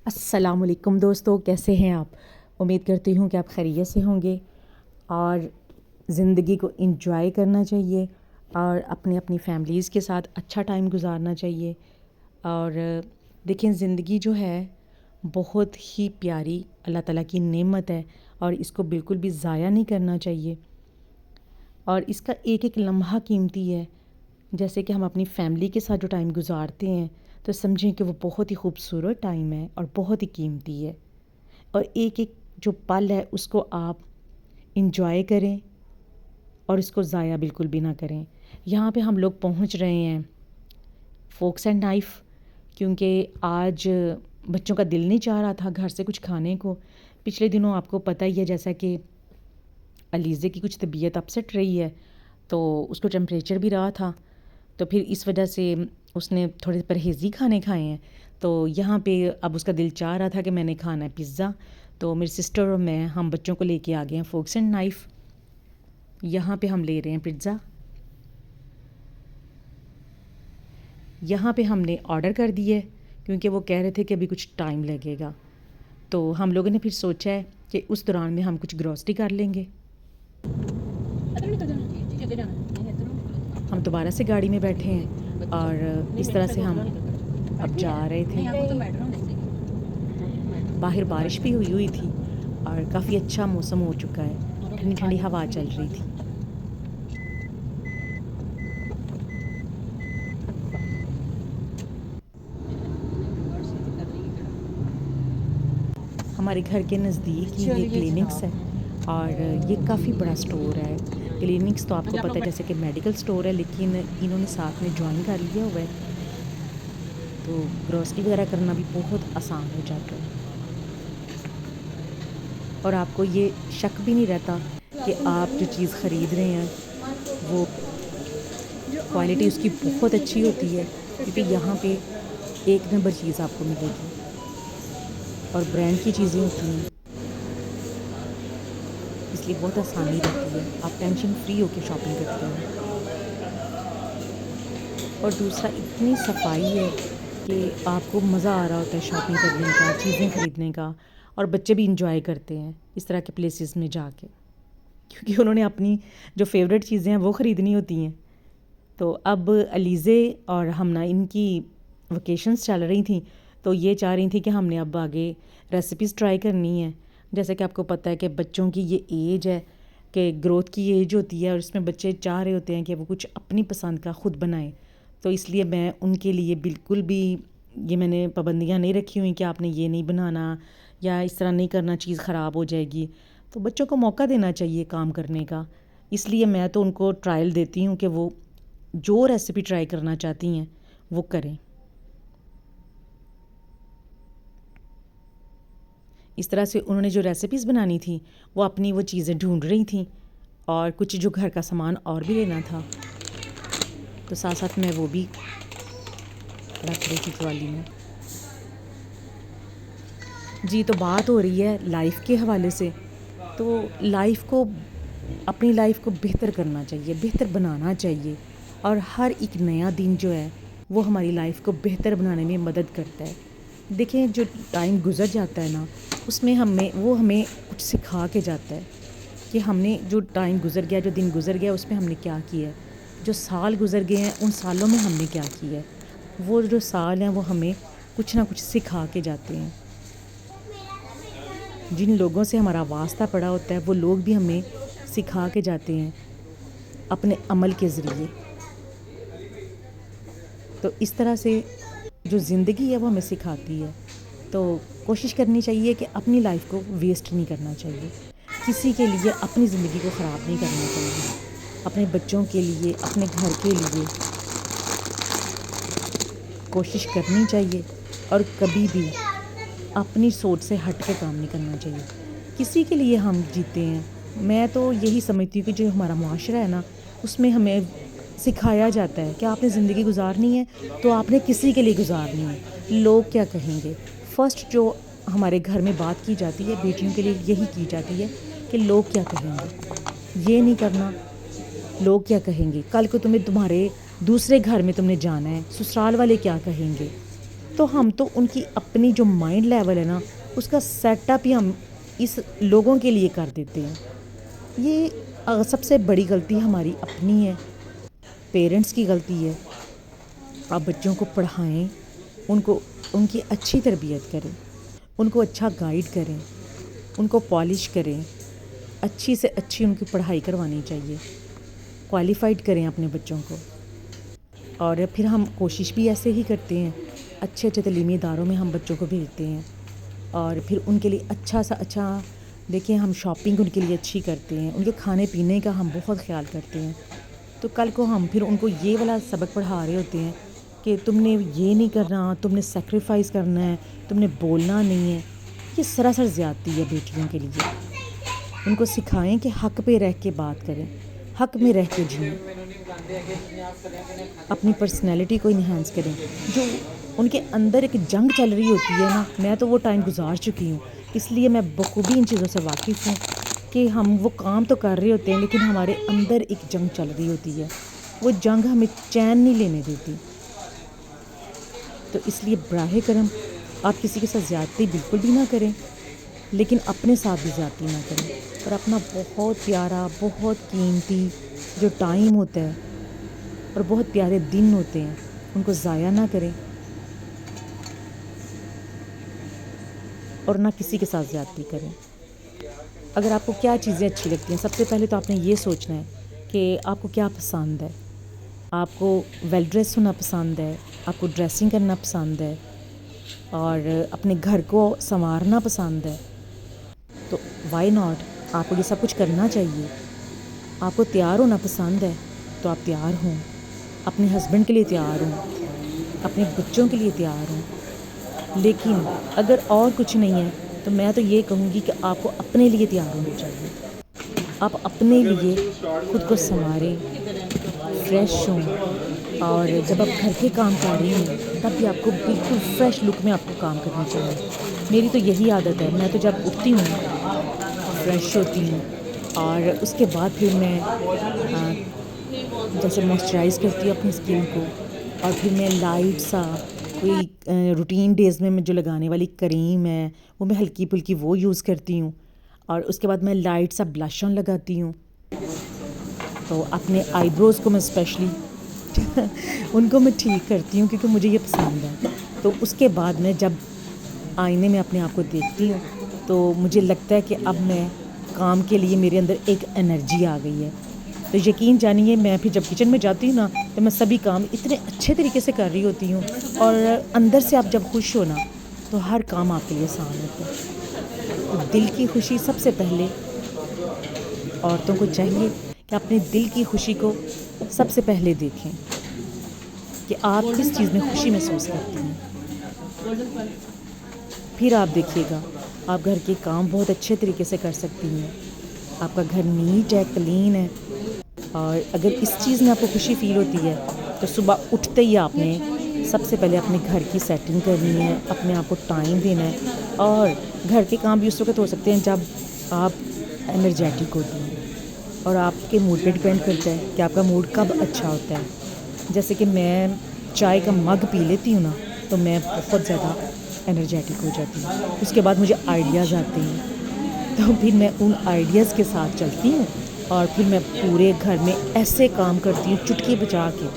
अस्सलामुअलैकुम दोस्तों, कैसे हैं आप। उम्मीद करती हूँ कि आप खैरियत से होंगे और ज़िंदगी को एंजॉय करना चाहिए और अपनी अपनी फैमिलीज़ के साथ अच्छा टाइम गुजारना चाहिए। और देखें, ज़िंदगी जो है बहुत ही प्यारी अल्लाह ताला की नेमत है और इसको बिल्कुल भी ज़ाया नहीं करना चाहिए। और इसका एक एक लम्हा कीमती है। जैसे कि हम अपनी फैमिली के साथ जो टाइम गुजारते हैं तो समझें कि वो बहुत ही खूबसूरत टाइम है और बहुत ही कीमती है। और एक एक जो पल है उसको आप इंजॉय करें और इसको ज़ाया बिल्कुल भी ना करें। यहाँ पे हम लोग पहुँच रहे हैं फोक्स एंड नाइफ़, क्योंकि आज बच्चों का दिल नहीं चाह रहा था घर से कुछ खाने को। पिछले दिनों आपको पता ही है जैसा कि अलीज़े की कुछ तबीयत अपसेट रही है, तो उसको टेम्परेचर भी रहा था, तो फिर इस वजह से उसने थोड़े परहेज़ी खाने खाए हैं। तो यहाँ पे अब उसका दिल चाह रहा था कि मैंने खाना है पिज़्ज़ा। तो मेरी सिस्टर और मैं हम बच्चों को लेके आ गए हैं फोक्स एंड नाइफ़। यहाँ पे हम ले रहे हैं पिज़्ज़ा। यहाँ पे हमने ऑर्डर कर दिए क्योंकि वो कह रहे थे कि अभी कुछ टाइम लगेगा। तो हम लोगों ने फिर सोचा है कि उस दौरान में हम कुछ ग्रॉसरी कर लेंगे। हम दोबारा से गाड़ी में बैठे हैं और इस तरह से हम अब जा रहे थे। बाहर बारिश भी हुई थी और काफ़ी अच्छा मौसम हो चुका है, ठंडी ठंडी हवा चल रही थी। हमारे घर के नज़दीक ही ये क्लिनिक्स है और ये काफ़ी बड़ा स्टोर है। क्लिनिक्स तो आपको पता है जैसे कि मेडिकल स्टोर है, लेकिन इन्होंने साथ में ज्वाइन कर लिया हुआ है, तो ग्रॉसरी वगैरह करना भी बहुत आसान हो जाता है। और आपको ये शक भी नहीं रहता कि आप जो चीज़ ख़रीद रहे हैं वो क्वालिटी उसकी बहुत अच्छी होती है, क्योंकि यहाँ पे एक नंबर चीज़ आपको मिलेगी और ब्रांड की चीज़ें होती हैं, इसलिए बहुत आसानी रहती है। आप टेंशन फ्री होकर शॉपिंग करते हैं। और दूसरा, इतनी सफाई है कि आपको मज़ा आ रहा होता है शॉपिंग करने का, चीज़ें ख़रीदने का। और बच्चे भी इंजॉय करते हैं इस तरह के प्लेसेस में जाके, क्योंकि उन्होंने अपनी जो फेवरेट चीज़ें हैं वो ख़रीदनी होती हैं। तो अब अलीज़े और हम ना इनकी वेकेशंस चल रही थी, तो ये चाह रही थी कि हमने अब आगे रेसिपीज़ ट्राई करनी है। जैसे कि आपको पता है कि बच्चों की ये एज है कि ग्रोथ की एज होती है और इसमें बच्चे चाह रहे होते हैं कि वो कुछ अपनी पसंद का ख़ुद बनाएं। तो इसलिए मैं उनके लिए बिल्कुल भी ये मैंने पाबंदियाँ नहीं रखी हुई कि आपने ये नहीं बनाना या इस तरह नहीं करना, चीज़ ख़राब हो जाएगी। तो बच्चों को मौका देना चाहिए काम करने का, इसलिए मैं तो उनको ट्रायल देती हूँ कि वो जो रेसिपी ट्राई करना चाहती हैं वो करें। इस तरह से उन्होंने जो रेसिपीज़ बनानी थी वो अपनी वो चीज़ें ढूंढ रही थी और कुछ जो घर का सामान और भी लेना था, तो साथ साथ मैं वो भी रख रही थी ट्रॉली में। जी, तो बात हो रही है लाइफ के हवाले से। तो लाइफ को, अपनी लाइफ को बेहतर करना चाहिए, बेहतर बनाना चाहिए और हर एक नया दिन जो है वो हमारी लाइफ को बेहतर बनाने में मदद करता है। देखें, जो टाइम गुज़र जाता है ना, उसमें हमें कुछ सिखा के जाता है कि हमने जो टाइम गुज़र गया, जो दिन गुज़र गया, उसमें हमने क्या किया है। जो साल गुज़र गए हैं उन सालों में हमने क्या किया है। वो जो साल हैं वो हमें कुछ ना कुछ सिखा के जाते हैं। जिन लोगों से हमारा वास्ता पड़ा होता है वो लोग भी हमें सिखा के जाते हैं अपने अमल के ज़रिए। तो इस तरह से जो ज़िंदगी है वो हमें सिखाती है। तो कोशिश करनी चाहिए कि अपनी लाइफ को वेस्ट नहीं करना चाहिए, किसी के लिए अपनी ज़िंदगी को ख़राब नहीं करना चाहिए। अपने बच्चों के लिए, अपने घर के लिए कोशिश करनी चाहिए और कभी भी अपनी सोच से हट के काम नहीं करना चाहिए। किसी के लिए हम जीते हैं। मैं तो यही समझती हूँ कि जो हमारा मुआशरा है ना, उसमें हमें सिखाया जाता है कि आपने ज़िंदगी गुजारनी है तो आपने किसी के लिए गुजारनी है। लोग क्या कहेंगे, फ़र्स्ट जो हमारे घर में बात की जाती है बेटियों के लिए यही की जाती है कि लोग क्या कहेंगे। ये नहीं करना, लोग क्या कहेंगे, कल को तुम्हारे दूसरे घर में तुमने जाना है, ससुराल वाले क्या कहेंगे। तो हम तो उनकी अपनी जो माइंड लेवल है ना, उसका सेटअप ही हम इस लोगों के लिए कर देते हैं। ये सबसे बड़ी गलती हमारी अपनी है, पेरेंट्स की गलती है। आप बच्चों को पढ़ाएं, उनको उनकी अच्छी तरबियत करें, उनको अच्छा गाइड करें, उनको पॉलिश करें, अच्छी से अच्छी उनकी पढ़ाई करवानी चाहिए, क्वालिफाइड करें अपने बच्चों को। और फिर हम कोशिश भी ऐसे ही करते हैं, अच्छे अच्छे तलीमी इदारों में हम बच्चों को भेजते हैं और फिर उनके लिए अच्छा देखिए, हम शॉपिंग उनके लिए अच्छी करते हैं, उनके खाने पीने का हम बहुत ख़्याल करते हैं। तो कल को हम फिर उनको ये वाला सबक पढ़ा रहे होते हैं कि तुमने ये नहीं करना, तुमने सेक्रीफाइस करना है, तुमने बोलना नहीं है। ये सरासर ज़्यादती है बेटियों के लिए। उनको सिखाएं कि हक़ पे रह के बात करें, हक़ में रह के जिएं, अपनी पर्सनैलिटी को इन्हांस करें। जो उनके अंदर एक जंग चल रही होती है ना, मैं तो वो टाइम गुजार चुकी हूँ, इसलिए मैं बखूबी इन चीज़ों से वाकिफ़ हूँ कि हम वो काम तो कर रहे होते हैं लेकिन हमारे अंदर एक जंग चल रही होती है। वो जंग हमें चैन नहीं लेने देती। तो इसलिए बराहे करम आप किसी के साथ ज़्यादती बिल्कुल भी ना करें, लेकिन अपने साथ भी ज़्यादती ना करें। और अपना बहुत प्यारा, बहुत कीमती जो टाइम होता है और बहुत प्यारे दिन होते हैं, उनको ज़ाया ना करें और ना किसी के साथ ज़्यादती करें। अगर आपको क्या चीज़ें अच्छी लगती हैं, सबसे पहले तो आपने ये सोचना है कि आपको क्या पसंद है। आपको वेल ड्रेस होना पसंद है, आपको ड्रेसिंग करना पसंद है और अपने घर को संवारना पसंद है, तो वाई नॉट, आपको ये सब कुछ करना चाहिए। आपको तैयार होना पसंद है तो आप तैयार हों, अपने हस्बैंड के लिए तैयार हों, अपने बच्चों के लिए तैयार हों। लेकिन अगर और कुछ नहीं है तो मैं तो ये कहूँगी कि आपको अपने लिए तैयार होना चाहिए। आप अपने लिए खुद को संवारें, फ्रेश हों और जब आप घर के काम कर रही हैं तब भी आपको बिल्कुल फ्रेश लुक में आपको काम करना चाहिए। मेरी तो यही आदत है, मैं तो जब उठती हूँ फ्रेश होती हूँ और उसके बाद फिर मैं जैसे मॉइस्चराइज़ करती हूँ अपनी स्किन को और फिर मैं लाइट सा कोई रूटीन डेज़ में मैं जो लगाने वाली क्रीम है वो मैं हल्की फुल्की वो यूज़ करती हूँ और उसके बाद मैं लाइट सा ब्लश ऑन लगाती हूँ। तो अपने आईब्रोज़ को मैं स्पेशली उनको मैं ठीक करती हूँ क्योंकि मुझे ये पसंद है। तो उसके बाद मैं जब आईने में अपने आप को देखती हूँ तो मुझे लगता है कि अब मैं काम के लिए मेरे अंदर एक एनर्जी आ गई है। तो यकीन जानिए, मैं फिर जब किचन में जाती हूँ ना तो मैं सभी काम इतने अच्छे तरीके से कर रही होती हूँ और अंदर से आप जब खुश हो ना तो हर काम आपके लिए आसान होता है। तो दिल की खुशी सबसे पहले औरतों को चाहिए कि अपने दिल की खुशी को सबसे पहले देखें कि आप किस चीज़ में खुशी महसूस करती हैं। फिर आप देखिएगा आप घर के काम बहुत अच्छे तरीके से कर सकती हैं। आपका घर नीट है, क्लीन है और अगर इस चीज़ में आपको खुशी फ़ील होती है तो सुबह उठते ही आपने सबसे पहले अपने घर की सेटिंग करनी है, अपने आप को टाइम देना है। और घर के काम भी उस वक्त हो सकते हैं जब आप एनर्जेटिक होती हैं और आपके मूड पे डिपेंड करता है कि आपका मूड कब अच्छा होता है। जैसे कि मैं चाय का मग पी लेती हूँ ना तो मैं बहुत ज़्यादा एनर्जेटिक हो जाती हूँ। उसके बाद मुझे आइडियाज़ आते हैं तो फिर मैं उन आइडियाज़ के साथ चलती हूँ और फिर मैं पूरे घर में ऐसे काम करती हूँ चुटकी बजा के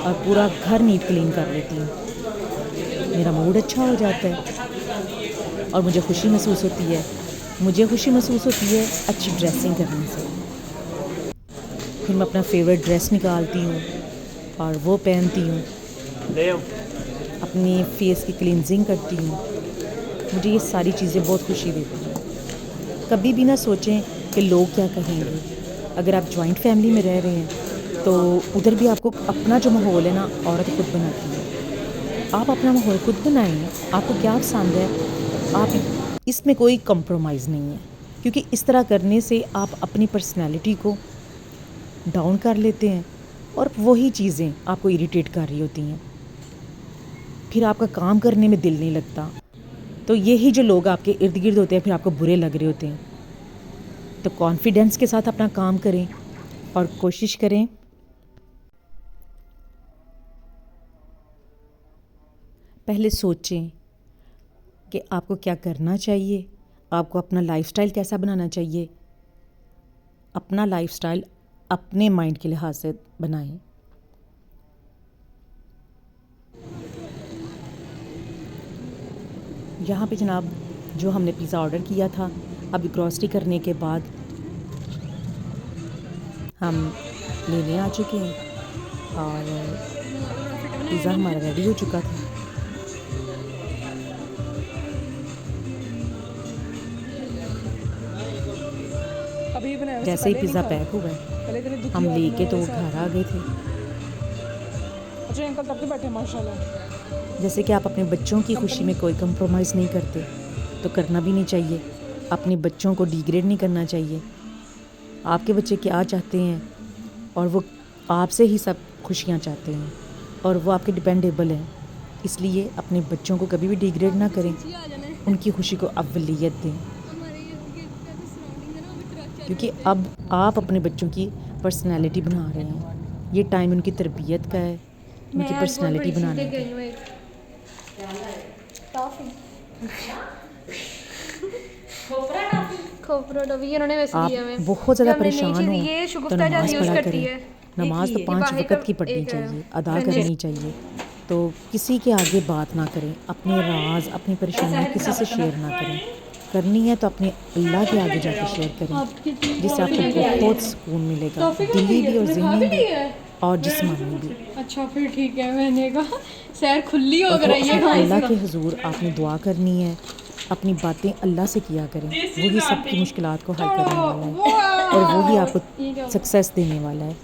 और पूरा घर नीट क्लीन कर लेती हूँ। मेरा मूड अच्छा हो जाता है और मुझे खुशी महसूस होती है। मुझे खुशी महसूस होती है अच्छी ड्रेसिंग करने से। फिर मैं अपना फेवरेट ड्रेस निकालती हूँ और वो पहनती हूँ, अपनी फेस की क्लींजिंग करती हूँ। मुझे ये सारी चीज़ें बहुत खुशी देती हैं। कभी भी ना सोचें कि लोग क्या कहेंगे। अगर आप जॉइंट फैमिली में रह रहे हैं तो उधर भी आपको अपना जो माहौल है ना औरत खुद बनाती है। आप अपना माहौल खुद बनाएं, आपको क्या पसंद है, आप इसमें कोई कंप्रोमाइज़ नहीं है, क्योंकि इस तरह करने से आप अपनी पर्सनैलिटी को डाउन कर लेते हैं और वही चीज़ें आपको इरिटेट कर रही होती हैं। फिर आपका काम करने में दिल नहीं लगता। तो यही जो लोग आपके इर्द गिर्द होते हैं फिर आपको बुरे लग रहे होते हैं। तो कॉन्फिडेंस के साथ अपना काम करें और कोशिश करें पहले सोचें कि आपको क्या करना चाहिए, आपको अपना लाइफस्टाइल कैसा बनाना चाहिए। अपना लाइफस्टाइल अपने माइंड के लिहाज से बनाएं। यहाँ पे जनाब जो हमने पिज़्ज़ा ऑर्डर किया था, अभी ग्रॉसरी करने के बाद हम लेने आ चुके हैं और पिज़्ज़ा हमारा रेडी हो चुका था। जैसे ही पिज़्ज़ा पैक हुआ हम लेके तो वो घर आ गए थे। अच्छा अंकल तब के बैठे माशाल्लाह। जैसे कि आप अपने बच्चों की खुशी में कोई कंप्रोमाइज़ नहीं करते तो करना भी नहीं चाहिए। अपने बच्चों को डिग्रेड नहीं करना चाहिए। आपके बच्चे क्या चाहते हैं और वो आपसे ही सब खुशियाँ चाहते हैं और वो आपके डिपेंडेबल हैं। इसलिए अपने बच्चों को कभी भी डिग्रेड ना करें, उनकी खुशी को अव्वलियत दें, क्योंकि अब आप अपने बच्चों की पर्सनैलिटी बना रहे हैं। ये टाइम उनकी तरबियत का है, उनकी पर्सनैलिटी बनाने का। आप बहुत ज़्यादा परेशान हो तो नमाज़ पढ़ा करें। नमाज तो 5 वक्त की पढ़नी चाहिए, अदा करनी चाहिए। तो किसी के आगे बात ना करें, अपने राज अपनी परेशानियाँ किसी से शेयर ना करें। करनी है तो अपने अल्लाह के आगे जाकर शेयर करें, जिससे आपको बहुत सुकून मिलेगा, दिली भी और ज़हनी भी और जिस्मानी भी। अच्छा फिर ठीक है, मैंने कहा सैर खुली हो रही है। अल्लाह के हुजूर आपने दुआ करनी है, अपनी बातें अल्लाह से किया करें। वही सबकी मुश्किलात को हल करने वाला है और वही आपको सक्सेस देने वाला है।